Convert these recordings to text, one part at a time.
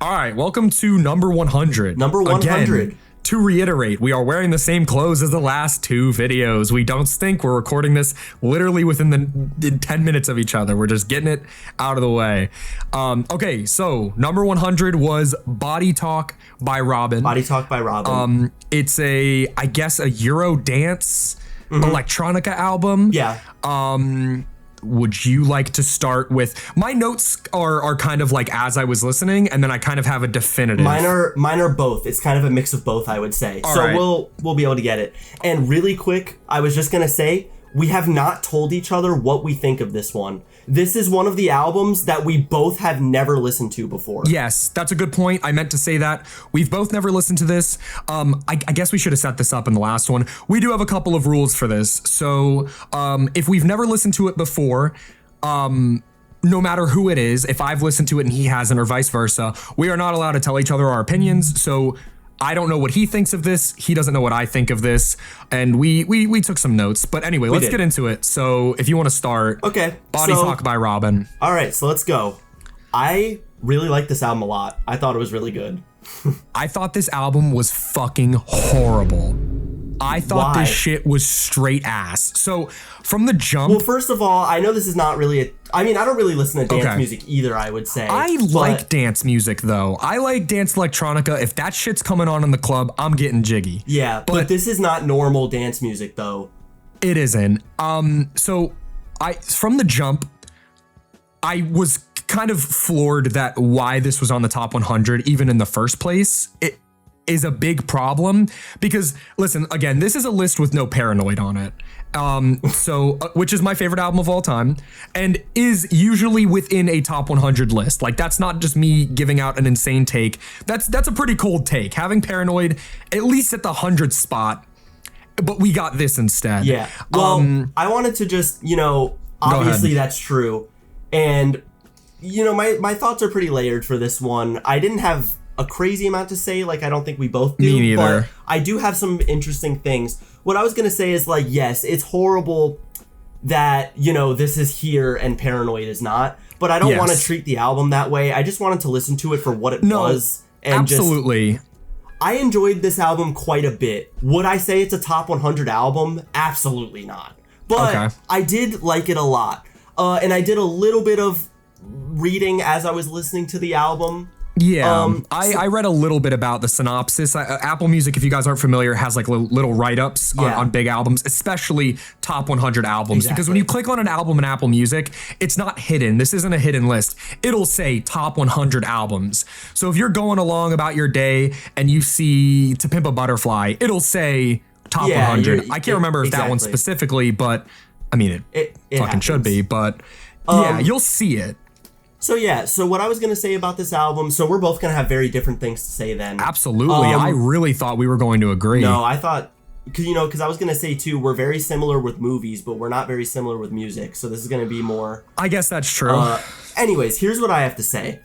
All right, welcome to number 100. Number 100. Again, to reiterate, we are wearing the same clothes as the last two videos. We don't stink. We're recording this literally within the 10 minutes of each other. We're just getting it out of the way. Okay, so number 100 was Body Talk by Robyn. Body Talk by Robyn. It's I guess a Euro dance electronica album. Yeah. Would you like to start with my notes are kind of like as I was listening, and then I kind of have a definitive. Mine are both. It's kind of a mix of both, I would say. All so right. we'll be able to get it. And really quick, I was just gonna say, we have not told each other what we think of this one. This is one of the albums that we both have never listened to before. Yes, that's a good point. I meant to say that. We've both never listened to this. I guess we should have set this up in the last one. We do have a couple of rules for this. So if we've never listened to it before, no matter who it is, if I've listened to it and he hasn't or vice versa, we are not allowed to tell each other our opinions. So I don't know what he thinks of this. He doesn't know what I think of this. And we took some notes. But anyway, let's get into it. So if you want to start. Okay. Body Talk by Robyn. All right, so let's go. I really like this album a lot. I thought it was really good. I thought this album was fucking horrible. I thought Why? this shit was straight ass. So from the jump. Well, first of all, I know this is not really I don't really listen to dance Okay. music either, I would say. I like dance music though. I like dance electronica. If that shit's coming on in the club, I'm getting jiggy. Yeah, but this is not normal dance music though. It isn't. So from the jump, I was kind of floored that why this was on the top 100 even in the first place. It is a big problem because listen, again, this is a list with no Paranoid on it. Which is my favorite album of all time and is usually within a top 100 list. Like that's not just me giving out an insane take. That's a pretty cold take. Having Paranoid at least at the 100 spot, but we got this instead. Yeah. Well, I wanted to just, obviously that's true. And, my thoughts are pretty layered for this one. I didn't have a crazy amount to say. Like, I don't think we both do. Me neither. But I do have some interesting things. What I was going to say is, like, yes, it's horrible that, this is here and Paranoid is not. But I don't want to treat the album that way. I just wanted to listen to it for what it was. And absolutely. I enjoyed this album quite a bit. Would I say it's a top 100 album? Absolutely not. But I did like it a lot. And I did a little bit of reading as I was listening to the album. Yeah, I read a little bit about the synopsis. Apple Music, if you guys aren't familiar, has like little write-ups on big albums, especially top 100 albums. Because when you click on an album in Apple Music, it's not hidden. This isn't a hidden list. It'll say top 100 albums. So if you're going along about your day and you see To Pimp a Butterfly, it'll say top 100. I can't remember if that one specifically, but I mean, it fucking happens. Should be. But yeah, you'll see it. So what I was going to say about this album, so we're both going to have very different things to say then. Absolutely. I really thought we were going to agree. No, I thought, because I was going to say too, we're very similar with movies, but we're not very similar with music. So this is going to be more. I guess that's true. Anyways, here's what I have to say.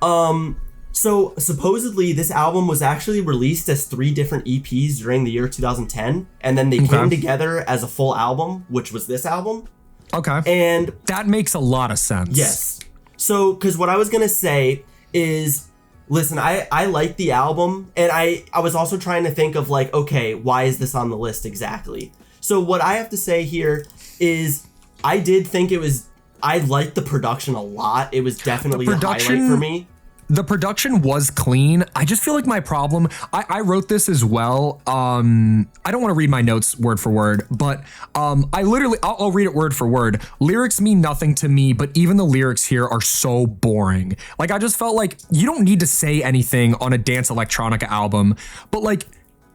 So supposedly this album was actually released as 3 different EPs during the year 2010. And then they came together as a full album, which was this album. Okay. And that makes a lot of sense. Yes. So, because what I was going to say is, listen, I like the album, and I was also trying to think of, like, okay, why is this on the list exactly? So, what I have to say here is, I did think I liked the production a lot. It was definitely a highlight for me. The production was clean. I just feel like my problem, I wrote this as well. I don't want to read my notes word for word, but I'll read it word for word. Lyrics mean nothing to me, but even the lyrics here are so boring. Like, I just felt like you don't need to say anything on a dance electronica album, but like,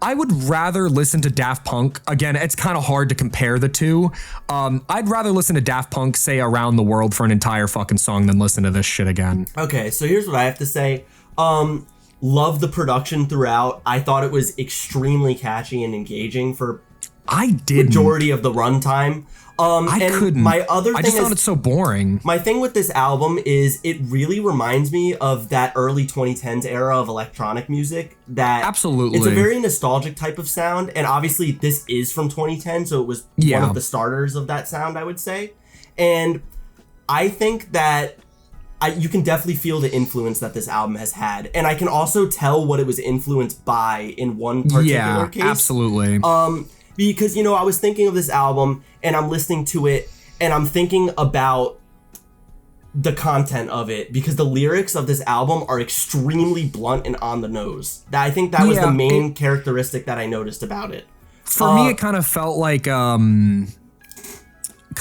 I would rather listen to Daft Punk. Again, it's kind of hard to compare the two. I'd rather listen to Daft Punk say Around the World for an entire fucking song than listen to this shit again. Okay, so here's what I have to say. Love the production throughout. I thought it was extremely catchy and engaging for majority of the runtime. I couldn't. I just found it so boring. My thing with this album is it really reminds me of that early 2010s era of electronic music. Absolutely. It's a very nostalgic type of sound, and obviously this is from 2010, so it was one of the starters of that sound, I would say. And I think that you can definitely feel the influence that this album has had, and I can also tell what it was influenced by in one particular case. Absolutely. Because, I was thinking of this album, and I'm listening to it, and I'm thinking about the content of it, because the lyrics of this album are extremely blunt and on the nose. I think that was the main characteristic that I noticed about it. For me, it kind of felt like kind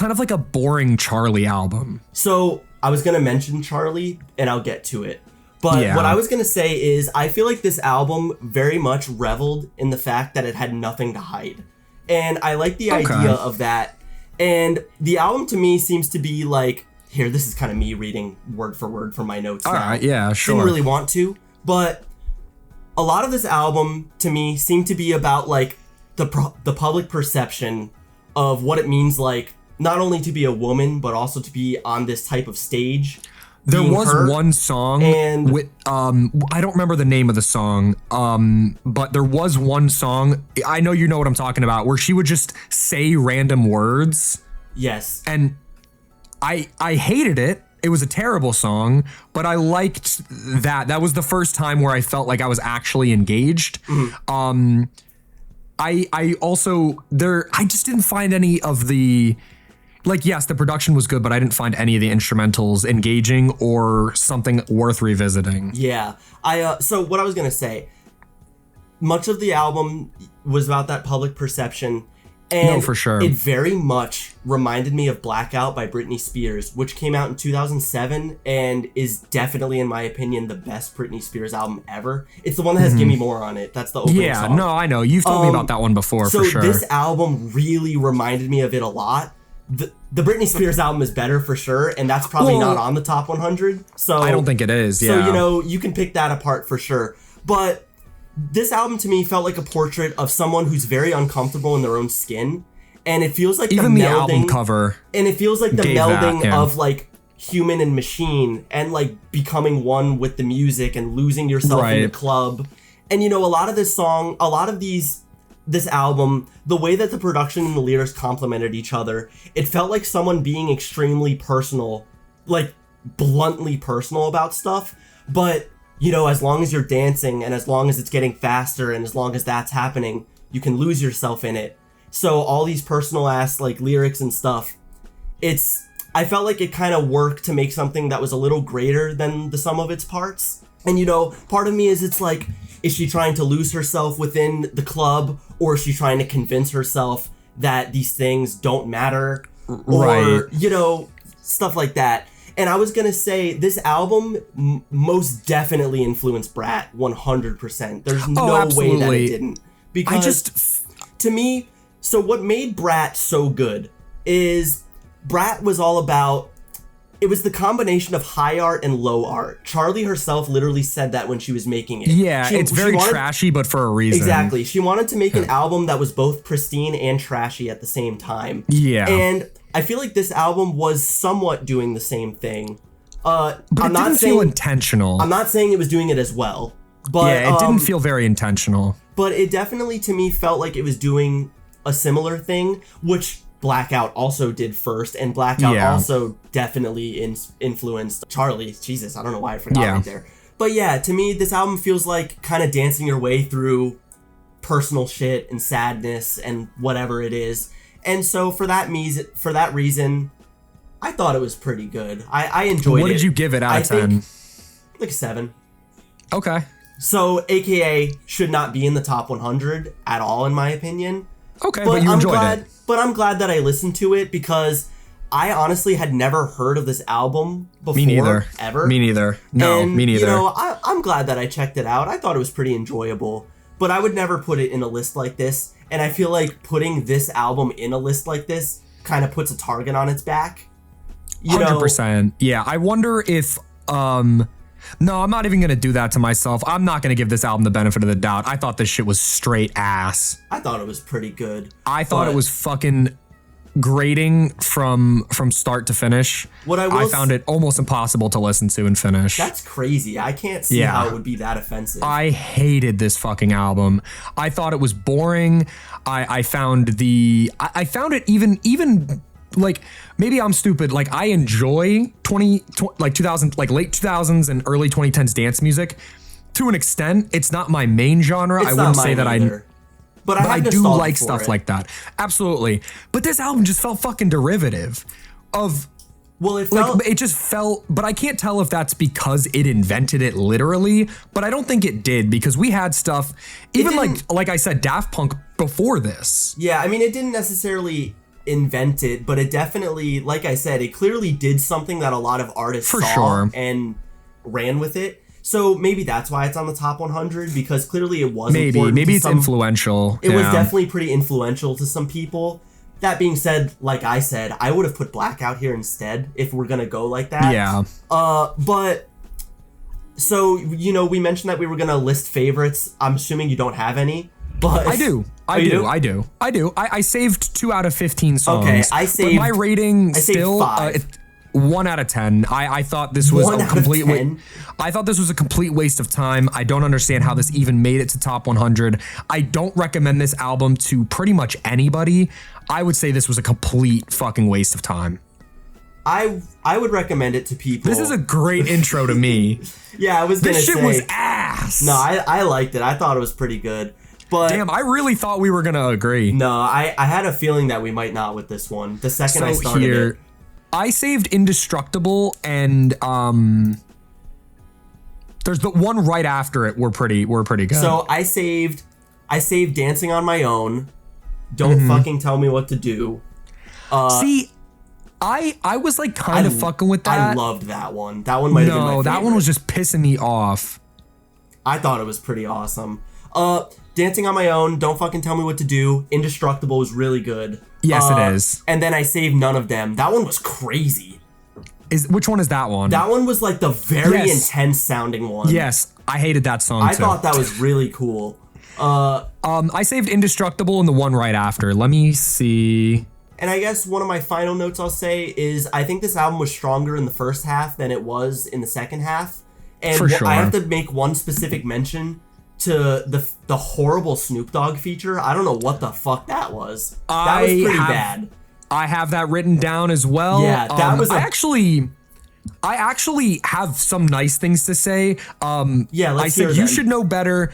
of like a boring Charlie album. So I was going to mention Charlie, and I'll get to it. But what I was going to say is I feel like this album very much reveled in the fact that it had nothing to hide. And I like the idea of that. And the album to me seems to be like, here, this is kind of me reading word for word from my notes. All right, yeah, sure. Didn't really want to, but a lot of this album to me seemed to be about like the public perception of what it means, like not only to be a woman, but also to be on this type of stage. There was one song, and with I don't remember the name of the song, but there was one song, I know you know what I'm talking about, where she would just say random words. Yes. And I hated it. It was a terrible song, but I liked that. That was the first time where I felt like I was actually engaged. Mm-hmm. I also I just didn't find any of the, like, yes, the production was good, but I didn't find any of the instrumentals engaging or something worth revisiting. Yeah. So what I was going to say, much of the album was about that public perception. And no, for sure. It very much reminded me of Blackout by Britney Spears, which came out in 2007 and is definitely, in my opinion, the best Britney Spears album ever. It's the one that has Gimme More on it. That's the opening song. Yeah, no, I know. You've told me about that one before, for sure. So this album really reminded me of it a lot. The Britney Spears album is better for sure, and that's probably not on the top 100. So I don't think it is, yeah. So, you can pick that apart for sure. But this album to me felt like a portrait of someone who's very uncomfortable in their own skin, and it feels like even the melding, album cover, and it feels like the melding of like human and machine, and like becoming one with the music and losing yourself in the club. And a lot of this album, the way that the production and the lyrics complemented each other, it felt like someone being extremely personal, like bluntly personal about stuff, but as long as you're dancing and as long as it's getting faster and as long as that's happening, you can lose yourself in it. So all these personal ass like lyrics and stuff, I felt like it kind of worked to make something that was a little greater than the sum of its parts. And part of me is it's she trying to lose herself within the club, or is she trying to convince herself that these things don't matter? Or, stuff like that. And I was going to say, this album most definitely influenced Brat 100%. There's no way that it didn't. Because to me, so what made Brat so good is Brat was all about, it was the combination of high art and low art. Charlie herself literally said that when she was making it. Yeah, it's very trashy, but for a reason. Exactly. She wanted to make an album that was both pristine and trashy at the same time. Yeah. And I feel like this album was somewhat doing the same thing. But it didn't feel intentional. I'm not saying it was doing it as well. But yeah, it didn't feel very intentional. But it definitely, to me, felt like it was doing a similar thing, which Blackout also did first, and Blackout also definitely influenced Charlie. Jesus, I don't know why I forgot right there. But yeah, to me, this album feels like kind of dancing your way through personal shit and sadness and whatever it is. And so for that reason, I thought it was pretty good. I enjoyed it. What did you give it out of 10? Like a 7. Okay. So AKA should not be in the top 100 at all, in my opinion. Okay, but you enjoyed it. But I'm glad that I listened to it, because I honestly had never heard of this album before. Me neither. Ever. Me neither. No, me neither. I'm glad that I checked it out. I thought it was pretty enjoyable, but I would never put it in a list like this. And I feel like putting this album in a list like this kind of puts a target on its back. 100%. Yeah, I wonder if no, I'm not even going to do that to myself. I'm not going to give this album the benefit of the doubt. I thought this shit was straight ass. I thought it was pretty good. I thought it was fucking grating from start to finish. I found it almost impossible to listen to and finish. That's crazy. I can't see how it would be that offensive. I hated this fucking album. I thought it was boring. I found it even like maybe I'm stupid. Like I enjoy 2000 like late 2000s and early 2010s dance music to an extent. It's not my main genre. It's I not wouldn't mine say that either. But I do nostalgia like for stuff it. like that. Absolutely. But this album just felt fucking derivative of Well, it felt like it just felt, but I can't tell if that's because it invented it literally, but I don't think it did because we had stuff even like I said Daft Punk before this. Yeah, I mean, it didn't necessarily invent it, but it definitely, like I said, it clearly did something that a lot of artists For saw sure. and ran with it. So maybe that's why it's on the top 100, because clearly it was Maybe important to it's some, influential. It was definitely pretty influential to some people. That being said, like I said, I would have put Blackout here instead if we're gonna go like that. Yeah. But so we mentioned that we were gonna list favorites. I'm assuming you don't have any, but I do. I saved 2 out of 15 songs. Okay, I saved. But my rating I saved still 5. 1 out of 10. I thought this was 1 a out of complete 10? I thought this was a complete waste of time. I don't understand how this even made it to top 100. I don't recommend this album to pretty much anybody. I would say this was a complete fucking waste of time. I would recommend it to people. This is a great intro to me. Yeah, I was gonna This shit say. was ass. No, I liked it. I thought it was pretty good. But Damn, I really thought we were gonna agree. no, I had a feeling that we might not with this one. The second I So started here, it. I saved Indestructible and there's the one right after it. We're pretty good. So I saved Dancing on My Own. Don't fucking tell me what to do. See, I was like kind of fucking with that. I loved that one. That one might have been my favorite. No, that one was just pissing me off. I thought it was pretty awesome. Dancing on My Own, Don't Fucking Tell Me What to Do, Indestructible was really good. Yes, it is. And then I saved None of Them. That one was crazy. Which one is that one? That one was like the very Yes. intense sounding one. Yes, I hated that song I too. thought that was really cool. I saved Indestructible and the one right after. Let me see. And I guess one of my final notes I'll say is I think this album was stronger in the first half than it was in the second half. And For sure. I have to make one specific mention to the horrible Snoop Dogg feature. I don't know what the fuck that was. That was pretty bad. I have that written down as well. Yeah, that was I actually have some nice things to say. Yeah, let's I said hear You them. Should Know Better.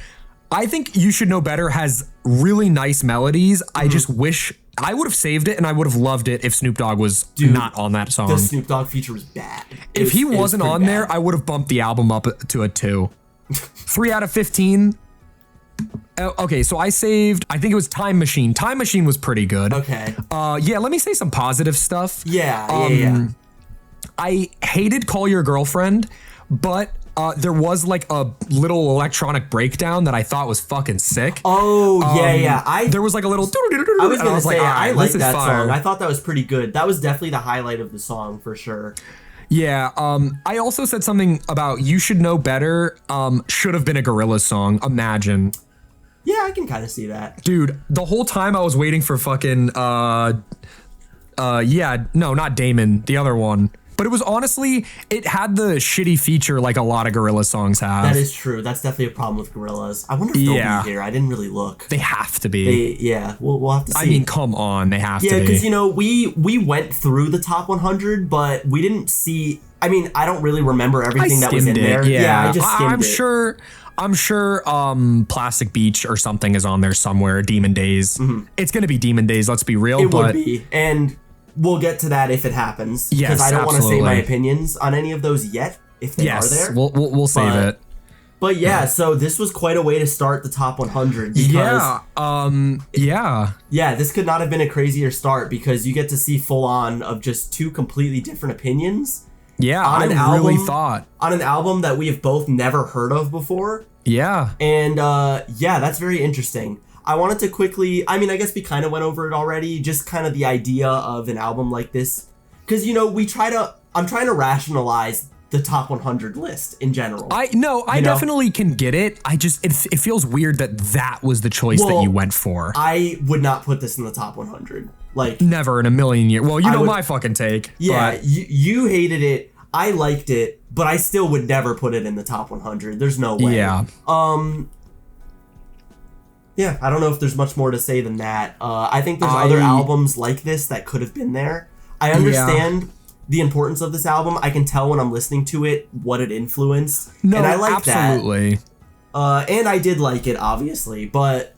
I think You Should Know Better has really nice melodies. I just wish I would have saved it and I would have loved it if Snoop Dogg was not on that song. The Snoop Dogg feature was bad. If he wasn't on pretty there, bad. I would have bumped the album up to a 2. 3 out of 15. Okay, so I saved, I think it was Time Machine. Time Machine was pretty good. Okay. Yeah, let me say some positive stuff. Yeah. I hated Call Your Girlfriend, but there was like a little electronic breakdown that I thought was fucking sick. Oh, yeah. There was like a little. I was gonna say, I like that fire. song. I thought that was pretty good. That was definitely the highlight of the song for sure. Yeah. I also said something about You Should Know Better. Should have been a Gorillaz song. Imagine. Yeah, I can kind of see that. Dude, the whole time I was waiting for fucking not Damon, the other one. But it was honestly, it had the shitty feature like a lot of Gorillaz songs have. That is true. That's definitely a problem with Gorillaz. I wonder if they'll be here. I didn't really look. They have to be. We'll have to see. I mean, come on, they have to be. Yeah, because we went through the top 100, but we didn't see. I mean, I don't really remember everything that was in there. Yeah, I just skimmed it. I'm sure Plastic Beach or something is on there somewhere. Demon Days. It's gonna be Demon Days. Let's be real. It would be, and we'll get to that if it happens. Yes, because I don't want to say my absolutely. opinions on any of those yet. If they are there, we'll save it. But yeah, so this was quite a way to start the top 100. Because, yeah, this could not have been a crazier start because you get to see full on of just 2 completely different opinions. Yeah, on an I really album, thought. On an album that we have both never heard of before. Yeah. And that's very interesting. I wanted to quickly, I mean, I guess we kind of went over it already, just kind of the idea of an album like this. Because, I'm trying to rationalize the top 100 list in general. I definitely can get it. I just, it feels weird that was the choice that you went for. I would not put this in the top 100. Like, never in a million years. Well, my fucking take. Yeah, but you hated it. I liked it, but I still would never put it in the top 100. There's no way. Yeah. Yeah, I don't know if there's much more to say than that. I think there's other albums like this that could have been there. I understand the importance of this album. I can tell when I'm listening to it what it influenced. No, and I like absolutely. that. And I did like it, obviously, but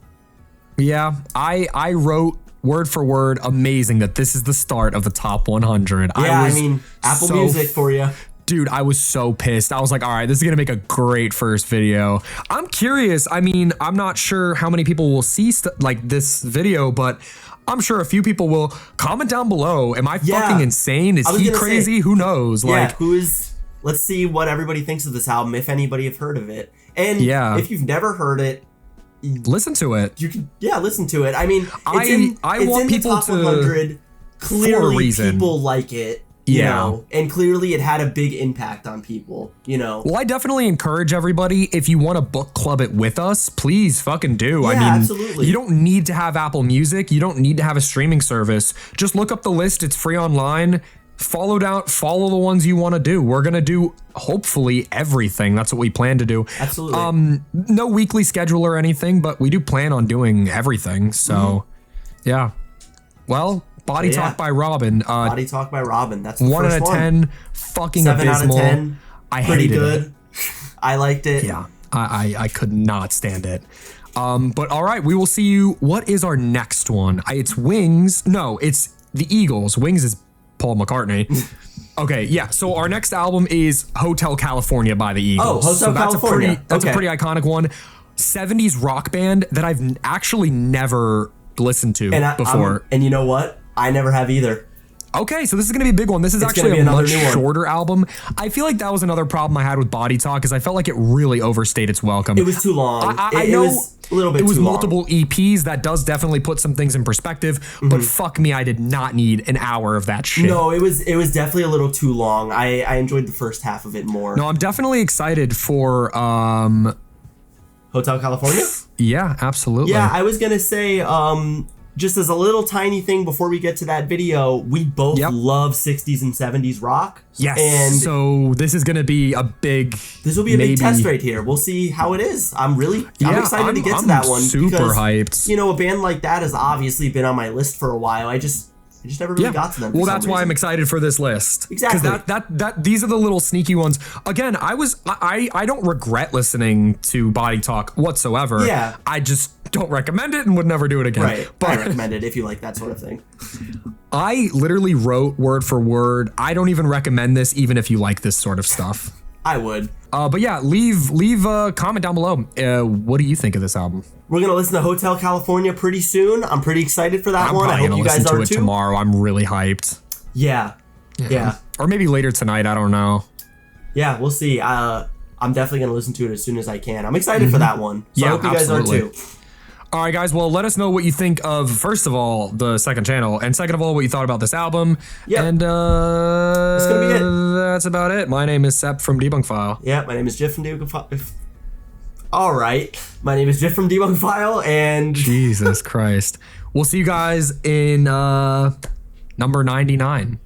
yeah, I wrote word for word, amazing that this is the start of the top 100. Yeah, I mean, Apple Music for you. Dude, I was so pissed. I was like, all right, this is going to make a great first video. I'm curious. I mean, I'm not sure how many people will see like this video, but I'm sure a few people will. Comment down below. Am I fucking insane? Is he crazy? Who knows? Yeah, let's see what everybody thinks of this album, if anybody have heard of it. And if you've never heard it, listen to it. You can, listen to it. I mean, I want people the top 100. Clearly, people like it. You know, and clearly it had a big impact on people, you know. Well, I definitely encourage everybody, if you want to book club it with us, please fucking do. Yeah, I mean, absolutely. You don't need to have Apple Music. You don't need to have a streaming service. Just look up the list. It's free online. Follow the ones you want to do. We're going to do hopefully everything. That's what we plan to do. Absolutely. No weekly schedule or anything, but we do plan on doing everything. So, yeah. Well, Body Talk by Robyn. Body Talk by Robyn. That's the 1 first out of 10. Fucking 7 abysmal. out of 10. I pretty hated good. it. I liked it. Yeah, I could not stand it. But all right, we will see you. What is our next one? It's Wings. No, it's the Eagles. Wings is Paul McCartney. Okay, yeah. So our next album is Hotel California by the Eagles. Oh, Hotel California. That's a pretty iconic one. 70s rock band that I've actually never listened to before. And you know what? I never have either. Okay, so this is going to be a big one. This is actually a much shorter album. I feel like that was another problem I had with Body Talk, is I felt like it really overstayed its welcome. It was too long. I know it was a little bit too long. It was multiple EPs. That does definitely put some things in perspective, but fuck me, I did not need an hour of that shit. No, it was definitely a little too long. I enjoyed the first half of it more. No, I'm definitely excited for Hotel California? Yeah, absolutely. Yeah, I was going to say just as a little tiny thing before we get to that video, we both love 60s and 70s rock. Yes. And so this is going to be a big... This will be a big test right here. We'll see how it is. I'm excited to get to that one. Super hyped. You know, a band like that has obviously been on my list for a while. I just never really got to them. Well, that's why I'm excited for this list. Exactly. Because these are the little sneaky ones. Again, I don't regret listening to Body Talk whatsoever. Yeah. I just don't recommend it and would never do it again. Right. But I recommend it if you like that sort of thing. I literally wrote word for word, I don't even recommend this even if you like this sort of stuff. I would. But yeah, leave a comment down below. What do you think of this album? We're going to listen to Hotel California pretty soon. I'm pretty excited for that one. I hope you guys are too. Tomorrow. I'm really hyped. Yeah. Or maybe later tonight. I don't know. Yeah, we'll see. I'm definitely going to listen to it as soon as I can. I'm excited for that one. So I hope you guys are too. All right, guys. Well, let us know what you think of, first of all, the second channel, and second of all, what you thought about this album. Yeah. And that's going to be it. That's about it. My name is Sep from Debunk File. Yeah, my name is Jeff from Debunk File. All right. My name is Jeff from Debunk File, and... Jesus Christ. We'll see you guys in number 99.